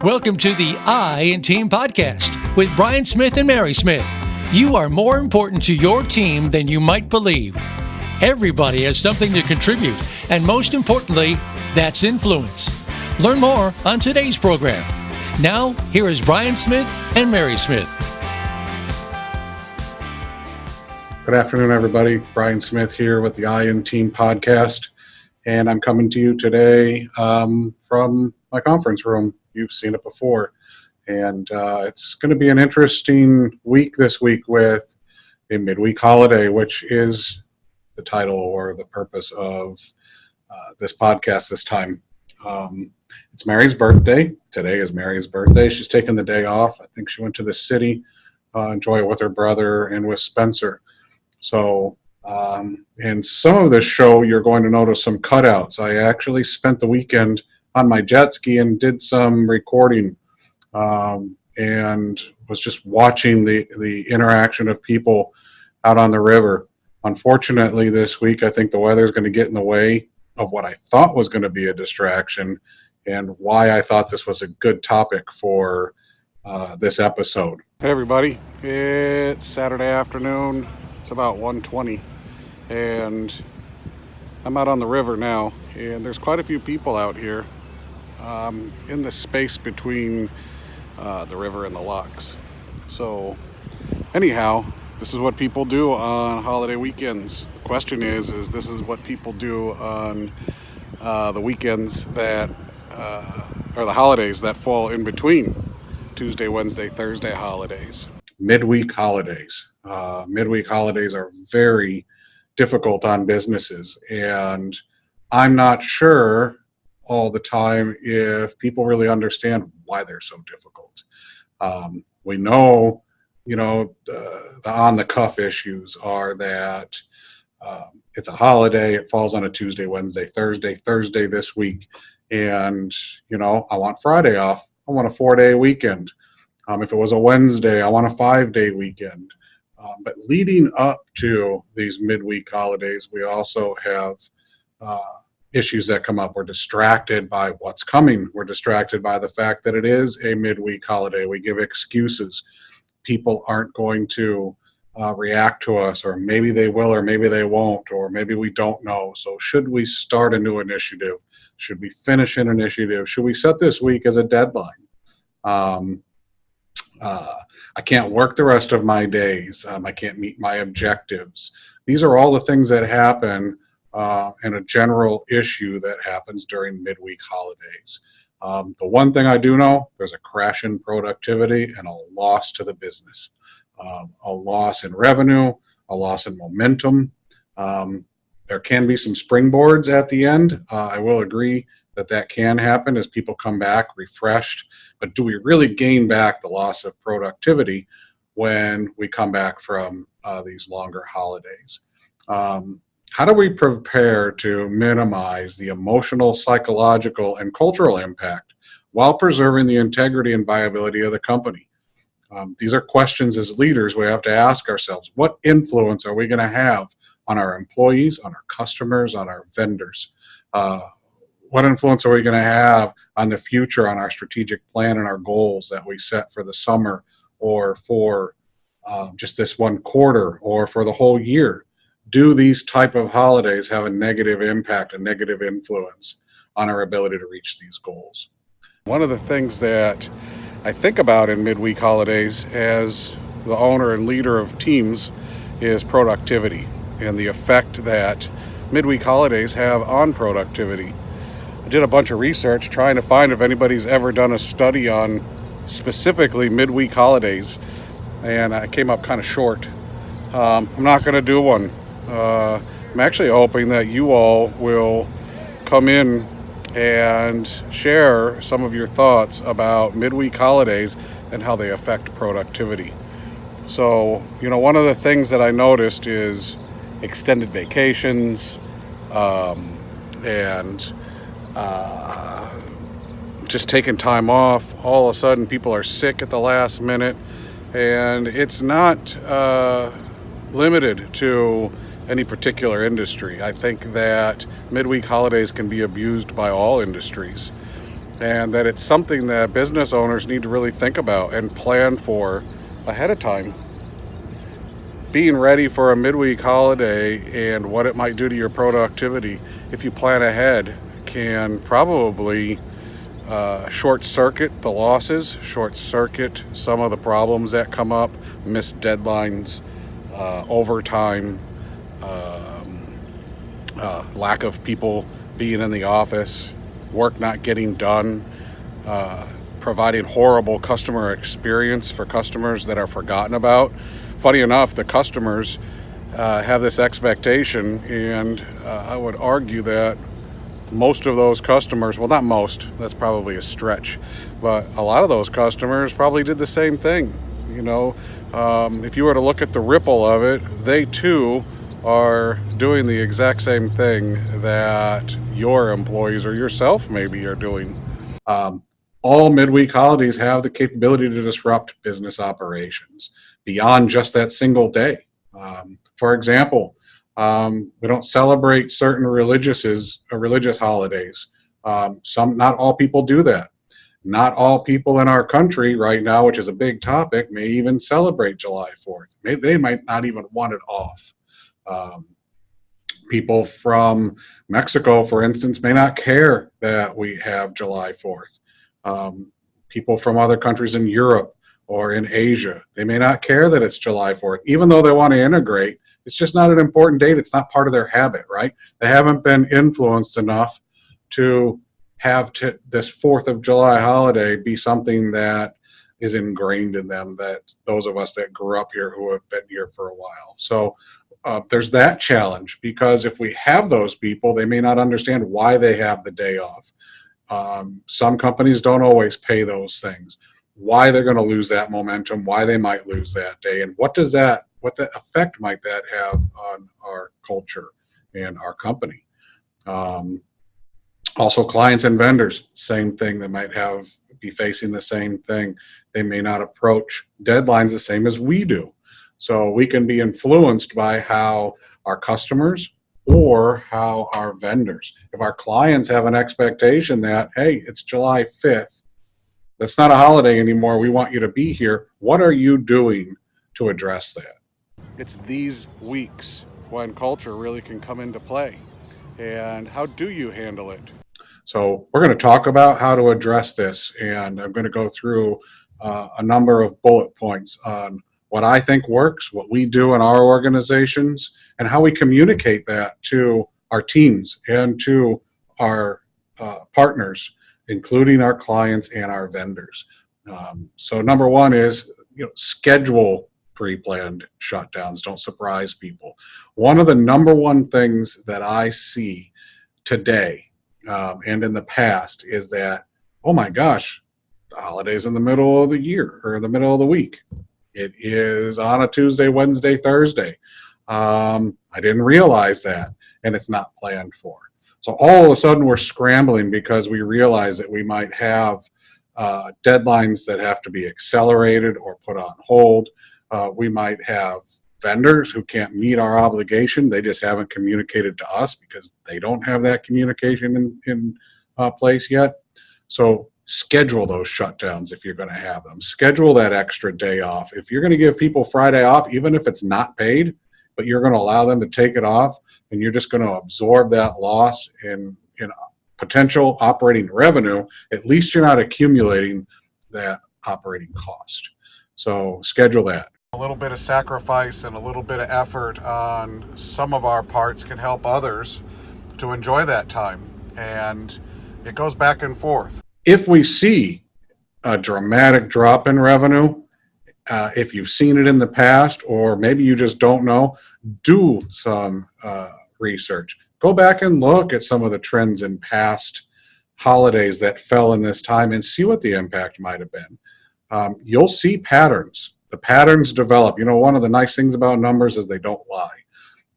Welcome to the I in Team podcast with Brian Smith and Mary Smith. You are more important to your team than you might believe. Everybody has something to contribute, and most importantly, that's influence. Learn more on today's program. Now, here is Brian Smith and Mary Smith. Good afternoon, everybody. Brian Smith here with the I in Team podcast, and I'm coming to you today from my conference room. You've seen it before, and it's going to be an interesting week this week with a MidWeek Holiday, which is the title or the purpose of this podcast this time. It's Mary's birthday. Today is Mary's birthday. She's taken the day off. I think she went to the city, enjoy it with her brother and with Spencer. So in some of this show, you're going to notice some cutouts. I actually spent the weekend on my jet ski and did some recording and was just watching the interaction of people out on the river. Unfortunately, this week, I think the weather is going to get in the way of what I thought was going to be a distraction and why I thought this was a good topic for this episode. Hey everybody, it's Saturday afternoon. It's about 1:20 and I'm out on the river now, and there's quite a few people out here in the space between the river and the locks. So anyhow, this is what people do on holiday weekends. The question is this is what people do on the weekends that or the holidays that fall in between Tuesday, Wednesday, Thursday holidays. MidWeek holidays. MidWeek holidays are very difficult on businesses, and I'm not sure all the time if people really understand why they're so difficult. We know, the on-the-cuff issues are that it's a holiday, it falls on a Tuesday, Wednesday, Thursday this week, and, I want Friday off. I want a 4-day weekend. If it was a Wednesday, I want a 5-day weekend. But leading up to these midweek holidays, we also have issues that come up. We're distracted by what's coming. We're distracted by the fact that it is a midweek holiday. We give excuses. People aren't going to react to us, or maybe they will, or maybe they won't, or maybe we don't know. So should we start a new initiative? Should we finish an initiative? Should we set this week as a deadline? I can't work the rest of my days. I can't meet my objectives. These are all the things that happen and a general issue that happens during midweek holidays. The one thing I do know, there's a crash in productivity and a loss to the business. A loss in revenue, a loss in momentum. There can be some springboards at the end. I will agree that can happen as people come back refreshed. But do we really gain back the loss of productivity when we come back from these longer holidays? How do we prepare to minimize the emotional, psychological, and cultural impact while preserving the integrity and viability of the company? These are questions as leaders we have to ask ourselves. What influence are we going to have on our employees, on our customers, on our vendors? What influence are we going to have on the future, on our strategic plan and our goals that we set for the summer or for just this one quarter or for the whole year? Do these type of holidays have a negative impact, a negative influence on our ability to reach these goals? One of the things that I think about in midweek holidays as the owner and leader of teams is productivity and the effect that midweek holidays have on productivity. I did a bunch of research trying to find if anybody's ever done a study on specifically midweek holidays, and I came up kind of short. I'm not going to do one. I'm actually hoping that you all will come in and share some of your thoughts about midweek holidays and how they affect productivity. So, one of the things that I noticed is extended vacations and just taking time off. All of a sudden people are sick at the last minute, and it's not limited to any particular industry. I think that midweek holidays can be abused by all industries. and that it's something that business owners need to really think about and plan for ahead of time. Being ready for a midweek holiday and what it might do to your productivity, if you plan ahead, can probably short circuit the losses, short circuit some of the problems that come up, missed deadlines, overtime, lack of people being in the office, work not getting done, providing horrible customer experience for customers that are forgotten about. Funny enough, the customers have this expectation, and I would argue that most of those customers, well, not most, that's probably a stretch, but a lot of those customers probably did the same thing. If you were to look at the ripple of it, they too are doing the exact same thing that your employees or yourself maybe are doing. All midweek holidays have the capability to disrupt business operations beyond just that single day. For example, we don't celebrate certain religious holidays. Not all people do that. Not all people in our country right now, which is a big topic, may even celebrate July 4th. They might not even want it off. People from Mexico, for instance, may not care that we have July 4th. People from other countries in Europe or in Asia, they may not care that it's July 4th, even though they want to integrate. It's just not an important date. It's not part of their habit, right? They haven't been influenced enough to have this 4th of July holiday be something that is ingrained in them, that those of us that grew up here who have been here for a while. So there's that challenge, because if we have those people, they may not understand why they have the day off. Some companies don't always pay those things, why they're going to lose that momentum, why they might lose that day, and what effect might that have on our culture and our company. Also, clients and vendors, same thing. They might be facing the same thing. They may not approach deadlines the same as we do. So we can be influenced by how our customers or how our vendors. If our clients have an expectation that, hey, it's July 5th, that's not a holiday anymore, we want you to be here, what are you doing to address that? It's these weeks when culture really can come into play. And how do you handle it? So we're going to talk about how to address this, and I'm going to go through a number of bullet points on what I think works, what we do in our organizations, and how we communicate that to our teams and to our partners, including our clients and our vendors. So number one is, schedule pre-planned shutdowns. Don't surprise people. One of the number one things that I see today and in the past is that, oh my gosh, the holiday's in the middle of the year or the middle of the week. It is on a Tuesday, Wednesday, Thursday. I didn't realize that, and it's not planned for. So all of a sudden we're scrambling because we realize that we might have deadlines that have to be accelerated or put on hold. We might have vendors who can't meet our obligation. They just haven't communicated to us because they don't have that communication in place yet. So schedule those shutdowns if you're going to have them. Schedule that extra day off. If you're going to give people Friday off, even if it's not paid, but you're going to allow them to take it off, and you're just going to absorb that loss in potential operating revenue, at least you're not accumulating that operating cost. So schedule that. A little bit of sacrifice and a little bit of effort on some of our parts can help others to enjoy that time. And it goes back and forth. If we see a dramatic drop in revenue, if you've seen it in the past, or maybe you just don't know, do some research. Go back and look at some of the trends in past holidays that fell in this time and see what the impact might have been. You'll see patterns. The patterns develop. One of the nice things about numbers is they don't lie.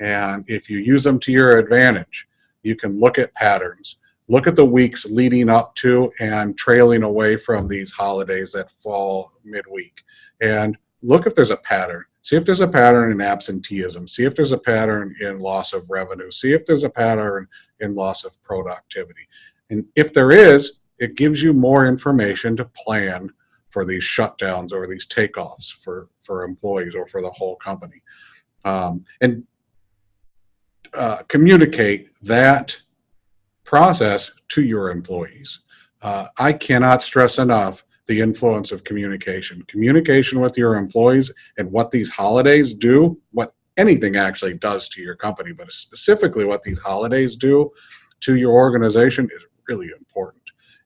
And if you use them to your advantage, you can look at patterns. Look at the weeks leading up to and trailing away from these holidays that fall midweek. And look if there's a pattern. See if there's a pattern in absenteeism. See if there's a pattern in loss of revenue. See if there's a pattern in loss of productivity. And if there is, it gives you more information to plan for these shutdowns or these takeoffs for employees or for the whole company. And communicate that process to your employees. I cannot stress enough the influence of communication. Communication with your employees and what these holidays do, what anything actually does to your company, but specifically what these holidays do to your organization is really important.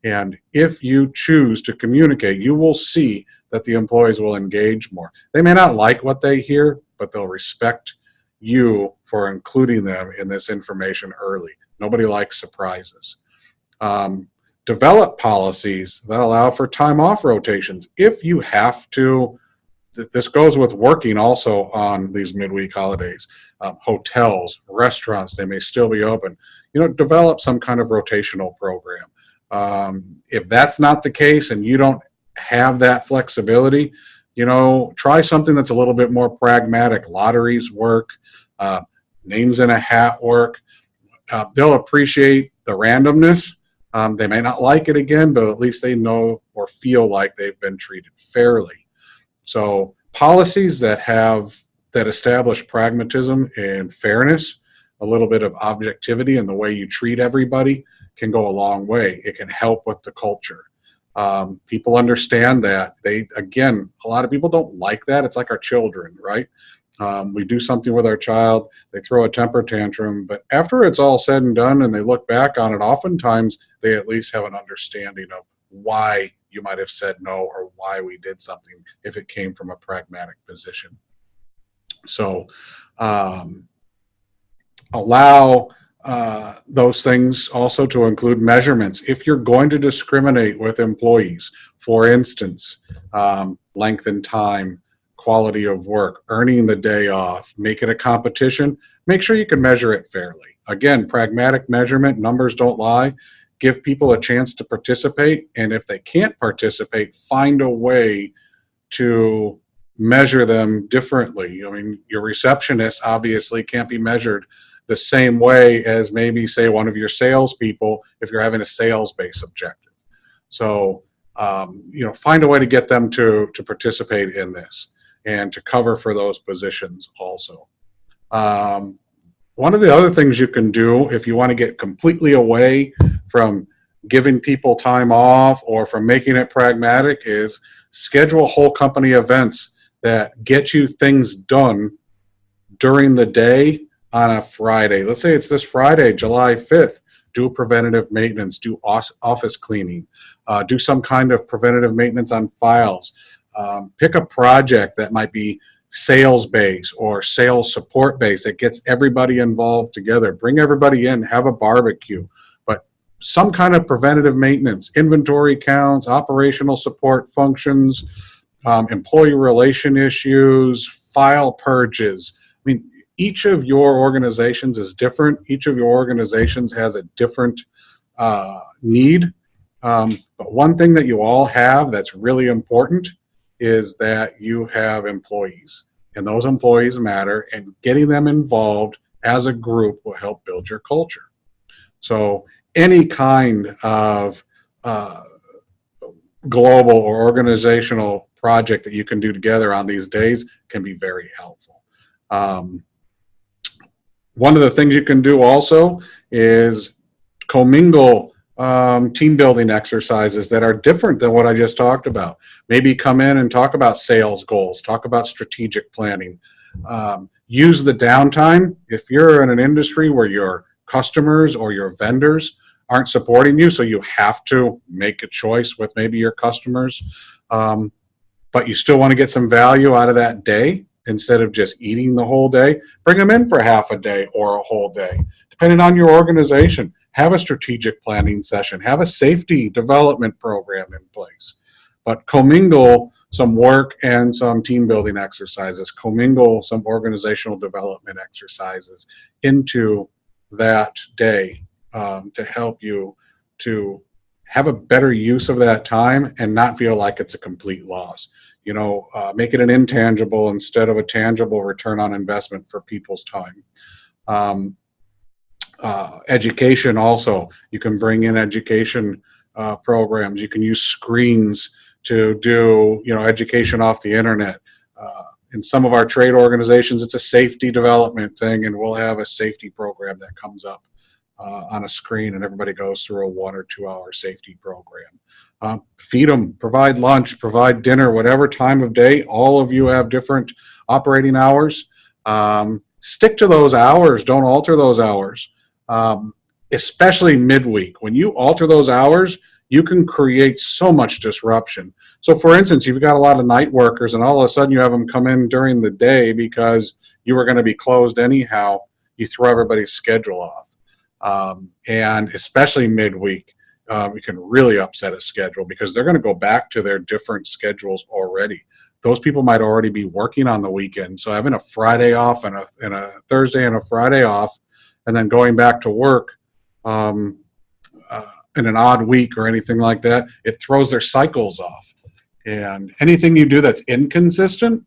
And if you choose to communicate, you will see that the employees will engage more. They may not like what they hear, but they'll respect you for including them in this information early. Nobody likes surprises. Develop policies that allow for time off rotations. If you have to, this goes with working also on these midweek holidays. Hotels, restaurants, they may still be open. Develop some kind of rotational program. If that's not the case and you don't have that flexibility, try something that's a little bit more pragmatic. Lotteries work, names in a hat work. They'll appreciate the randomness. They may not like it again, but at least they know or feel like they've been treated fairly. So policies that establish pragmatism and fairness, a little bit of objectivity in the way you treat everybody can go a long way. It can help with the culture. People understand that. A lot of people don't like that. It's like our children, right? We do something with our child, they throw a temper tantrum, but after it's all said and done and they look back on it, oftentimes they at least have an understanding of why you might have said no or why we did something if it came from a pragmatic position. So allow those things also to include measurements. If you're going to discriminate with employees, for instance, length and time, quality of work, earning the day off, make it a competition, make sure you can measure it fairly. Again, pragmatic measurement, numbers don't lie. Give people a chance to participate, and if they can't participate, find a way to measure them differently. Your receptionist obviously can't be measured the same way as maybe, say, one of your salespeople if you're having a sales-based objective. So, find a way to get them to participate in this and to cover for those positions also. One of the other things you can do if you want to get completely away from giving people time off or from making it pragmatic is schedule whole company events that get you things done during the day on a Friday. Let's say it's this Friday, July 5th. Do preventative maintenance, do office cleaning, do some kind of preventative maintenance on files. Pick a project that might be sales-based or sales support-based that gets everybody involved together. Bring everybody in, have a barbecue, but some kind of preventative maintenance, inventory counts, operational support functions, employee relation issues, file purges. Each of your organizations is different. Each of your organizations has a different need. But one thing that you all have that's really important is that you have employees, and those employees matter, and getting them involved as a group will help build your culture. So any kind of global or organizational project that you can do together on these days can be very helpful. One of the things you can do also is commingle team building exercises that are different than what I just talked about. Maybe come in and talk about sales goals, talk about strategic planning. Use the downtime. If you're in an industry where your customers or your vendors aren't supporting you, so you have to make a choice with maybe your customers, but you still want to get some value out of that day instead of just eating the whole day, bring them in for half a day or a whole day. Depending on your organization, have a strategic planning session, have a safety development program in place. But commingle some work and some team building exercises, commingle some organizational development exercises into that day to help you to have a better use of that time and not feel like it's a complete loss. Make it an intangible instead of a tangible return on investment for people's time. Education also, you can bring in education programs. You can use screens to do, education off the internet. In some of our trade organizations, it's a safety development thing, and we'll have a safety program that comes up on a screen, and everybody goes through a 1 or 2 hour safety program. Feed them, provide lunch, provide dinner, whatever time of day. All of you have different operating hours. Stick to those hours. Don't alter those hours, especially midweek. When you alter those hours, you can create so much disruption. So for instance, you've got a lot of night workers and all of a sudden you have them come in during the day because you were going to be closed anyhow. You throw everybody's schedule off. And especially midweek, you can really upset a schedule because they're going to go back to their different schedules already. Those people might already be working on the weekend. So having a Friday off and a Thursday and a Friday off, and then going back to work in an odd week or anything like that, it throws their cycles off. And anything you do that's inconsistent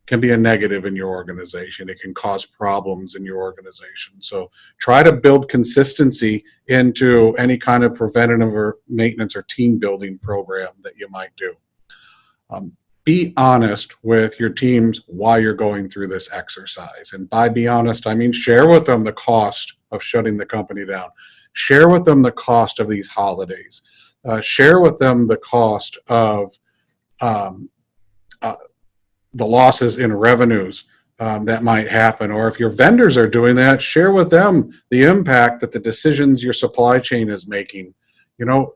can be a negative in your organization. It can cause problems in your organization. So try to build consistency into any kind of preventative or maintenance or team building program that you might do. Be honest with your teams while you're going through this exercise. And by be honest, I mean share with them the cost of shutting the company down. Share with them the cost of these holidays. Share with them the cost of the losses in revenues that might happen. Or if your vendors are doing that, share with them the impact that the decisions your supply chain is making.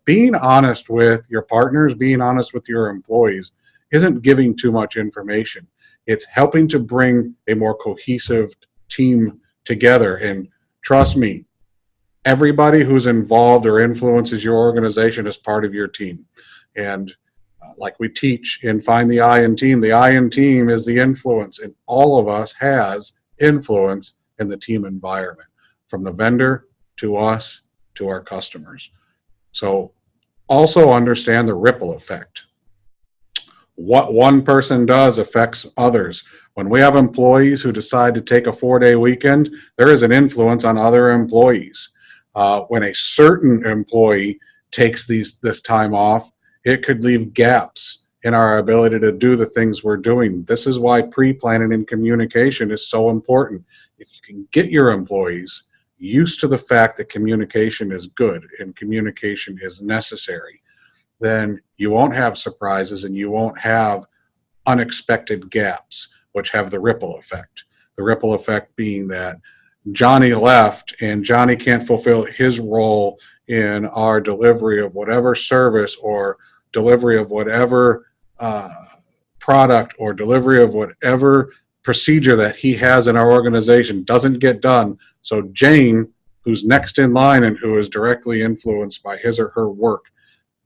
Being honest with your partners, being honest with your employees isn't giving too much information. It's helping to bring a more cohesive team together. And trust me, everybody who's involved or influences your organization is part of your team. And like we teach in Find the I in Team, the I in Team is the influence, and all of us has influence in the team environment, from the vendor to us to our customers. So also understand the ripple effect. What one person does affects others. When we have employees who decide to take a 4-day weekend, there is an influence on other employees. When a certain employee takes this time off, it could leave gaps in our ability to do the things we're doing. This is why pre-planning and communication is so important. If you can get your employees used to the fact that communication is good and communication is necessary, then you won't have surprises and you won't have unexpected gaps, which have the ripple effect. The ripple effect being that Johnny left and Johnny can't fulfill his role in our delivery of whatever service or delivery of whatever product or delivery of whatever procedure that he has in our organization doesn't get done. So Jane, who's next in line and who is directly influenced by his or her work,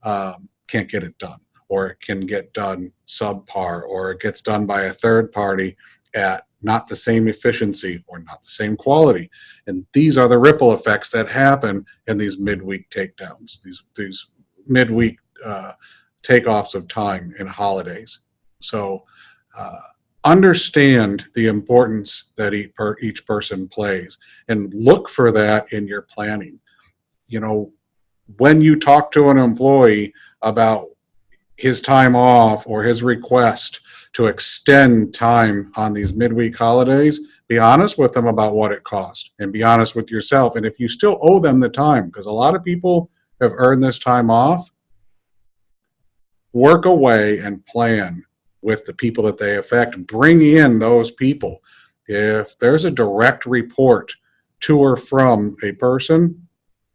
can't get it done, or it can get done subpar, or it gets done by a third party at not the same efficiency or not the same quality. And these are the ripple effects that happen in these midweek takedowns, these midweek takeoffs of time in holidays. So understand the importance that each person plays and look for that in your planning. When you talk to an employee about his time off or his request to extend time on these midweek holidays, be honest with them about what it costs and be honest with yourself. And if you still owe them the time, because a lot of people have earned this time off, work away and plan with the people that they affect. Bring in those people. If there's a direct report to or from a person,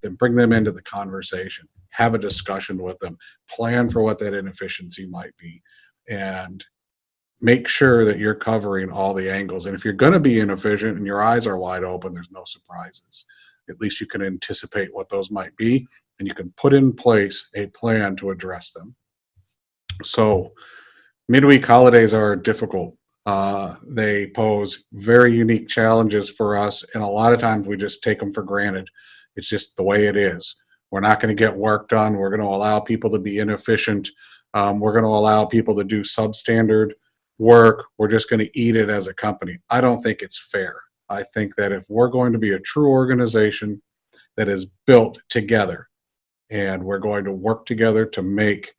then bring them into the conversation. Have a discussion with them. Plan for what that inefficiency might be. And make sure that you're covering all the angles. And if you're going to be inefficient and your eyes are wide open, there's no surprises. At least you can anticipate what those might be, and you can put in place a plan to address them. So midweek holidays are difficult. They pose very unique challenges for us, and a lot of times we just take them for granted. It's just the way it is. We're not going to get work done. We're going to allow people to be inefficient. We're going to allow people to do substandard work. We're just going to eat it as a company. I don't think it's fair. I think that if we're going to be a true organization that is built together, and we're going to work together to make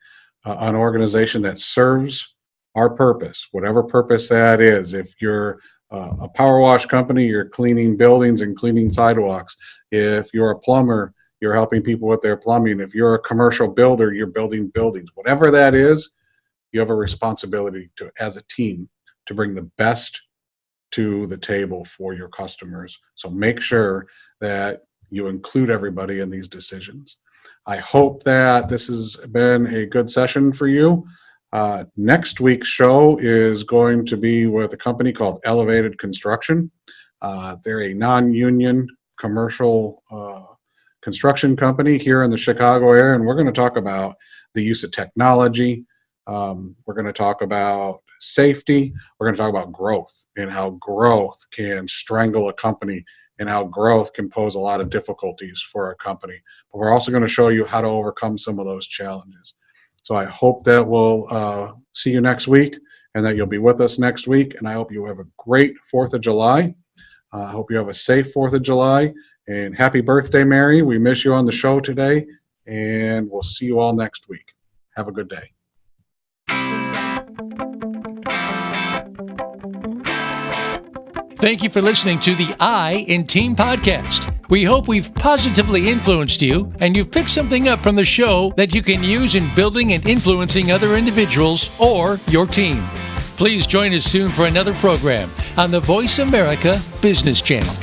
an organization that serves our purpose, whatever purpose that is. If you're a power wash company, you're cleaning buildings and cleaning sidewalks. If you're a plumber, you're helping people with their plumbing. If you're a commercial builder, you're building buildings. Whatever that is, you have a responsibility to, as a team, to bring the best to the table for your customers. So make sure that you include everybody in these decisions. I hope that this has been a good session for you. Next week's show is going to be with a company called Elevated Construction. They're a non-union commercial construction company here in the Chicago area, and we're going to talk about the use of technology. We're going to talk about safety. We're going to talk about growth and how growth can strangle a company and how growth can pose a lot of difficulties for a company. But we're also going to show you how to overcome some of those challenges. So I hope that we'll see you next week and that you'll be with us next week. And I hope you have a great 4th of July. I hope you have a safe 4th of July. And happy birthday, Mary. We miss you on the show today. And we'll see you all next week. Have a good day. Thank you for listening to the I in Team podcast. We hope we've positively influenced you and you've picked something up from the show that you can use in building and influencing other individuals or your team. Please join us soon for another program on the Voice America Business Channel.